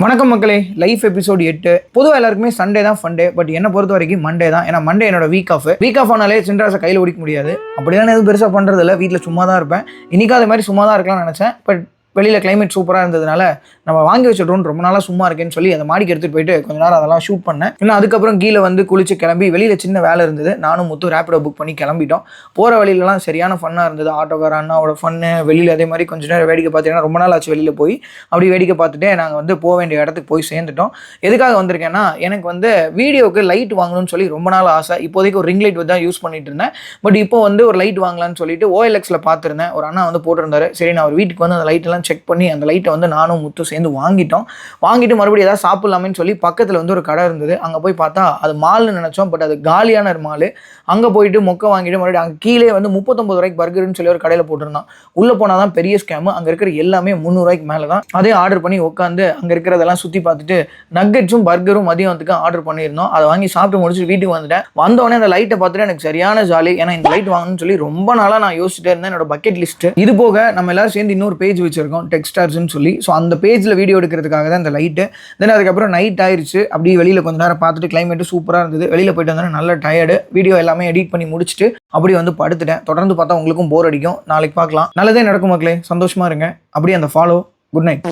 வணக்கம் மக்களே, life episode 8. பொதுவாக எல்லாருக்குமே சண்டே தான் ஃபன் டே. பட் என்னை பொறுத்த வரைக்கும் மண்டே தான். ஏன்னா மண்டே என்னோட வீக் ஆஃப் ஆனாலே சின்ராஸை கையில் ஓடிக்க முடியாது. அப்படிலாம் எதுவும் பெருசாக பண்ணுறது இல்லை, வீட்டில் சும்மா தான் இருப்பேன். இன்றைக்கி அது மாதிரி சும்மா தான் இருக்கலாம்னு நினச்சேன். பட் வெளியில் கிளைமேட் சூப்பராக இருந்ததுனால நம்ம வாங்கி வச்ச ட்ரோன் ரொம்ப நாளாக சும்மா இருக்கேன்னு சொல்லி அந்த மாடிக்கு எடுத்துகிட்டு போயிட்டு கொஞ்ச நேரம் அதெல்லாம் ஷூட் பண்ணேன். இன்னும் அதுக்கப்புறம் கீழே வந்து குளிச்சு கிளம்பி வெளியில் சின்ன வேலை இருந்தது. நானும் முத்து ரேப்பிடோ புக் பண்ணி கிளம்பிட்டோம். போகிற வழியிலலாம் சரியான ஃபன்னாக இருந்தது. ஆட்டோக்கார அண்ணாவோட ஃபன்னு, வெளியில் அதே மாதிரி கொஞ்சம் நேரம் வேடிக்கை பார்த்தீங்கன்னா ரொம்ப நாள் ஆச்சு வெளியில் போய். அப்படி வேடிக்கை பார்த்துட்டு நாங்கள் வந்து போக வேண்டிய இடத்துக்கு போய் சேர்ந்துட்டோம். எதுக்காக வந்திருக்கேன்னா, எனக்கு வந்து வீடியோவுக்கு லைட் வாங்கணும்னு சொல்லி ரொம்ப நாள் ஆசை. இப்போதைக்கு ஒரு ரிங் லைட் தான் யூஸ் பண்ணிட்டு இருந்தேன். பட் இப்போ வந்து ஒரு லைட் வாங்கலான்னு சொல்லிட்டு OLXல பார்த்துருந்தேன். ஒரு அண்ணா வந்து போட்டிருந்தாரு. சரி, நான் ஒரு வீட்டுக்கு வந்து அந்த லைட்டெல்லாம் செக் பண்ணி அந்த லைட்டை வந்து நானும் முத்து சேர்ந்து வாங்கிட்டு மறுபடியும் ஏதாவது சாப்பிடலாமேன்னு சொல்லி பக்கத்தில் வந்து ஒரு கடை இருந்தது. அங்கே போய் பார்த்தா அது மால்னு நினச்சோம். பட் அது காலியான ஒரு மால். அங்கே போயிட்டு மொக்கை வாங்கிட்டு மறுபடியும் அங்கே கீழே வந்து 39 ரூபாய்க்கு பர்கர்னு சொல்லி ஒரு கடையில் போட்டிருந்தான். உள்ளே போனால் தான் பெரிய ஸ்கேமு. அங்கே இருக்கிற எல்லாமே 300 ரூபாய்க்கு மேலே தான். அதே ஆர்டர் பண்ணி உட்காந்து அங்கே இருக்கிறதெல்லாம் சுற்றி பார்த்துட்டு நக்கெட்ஸும் பர்கரும் மதியானத்துக்கு ஆர்டர் பண்ணியிருந்தோம். அதை வாங்கி சாப்பிட்டு முடிச்சுட்டு வீட்டுக்கு வந்துட்டேன். வந்தோடனே அந்த லைட்டை பார்த்துட்டு எனக்கு சரியான ஜாலி. ஏன்னா இந்த லைட் வாங்கணும்னு சொல்லி ரொம்ப நாளாக நான் யோசிச்சுட்டே இருந்தேன். என்னோட பக்கெட் லிஸ்ட்டு. இது போக நம்ம எல்லாரும் சேர்ந்து இன்னொரு பேஜ் வச்சிருக்கோம், டெக்ஸ்டார்ஸ்ன்னு சொல்லி. ஸோ அந்த பேஜில் வீடியோ எடுக்கிறதுக்காக தான் இந்த லைட்டு. தென் அதுக்கப்புறம் நைட் ஆயிடுச்சு. அப்படியே வெளியில் கொஞ்சம் நேரம் பார்த்துட்டு கிளைமேட்டு சூப்பராக இருந்தது. வெளியில் போயிட்டு வந்தோன்னா நல்ல டயர்டு. வீடியோ எல்லாமே எடிட் பண்ணி முடிச்சுட்டு அப்படியே வந்து படுத்துட்டேன். தொடர்ந்து பார்த்தா உங்களுக்கும் போர் அடிக்கும். நாளைக்கு பார்க்கலாம். நல்லதே நடக்கும் மக்களே, சந்தோஷமாக இருங்க. அப்படியே அந்த ஃபாலோ. Good night.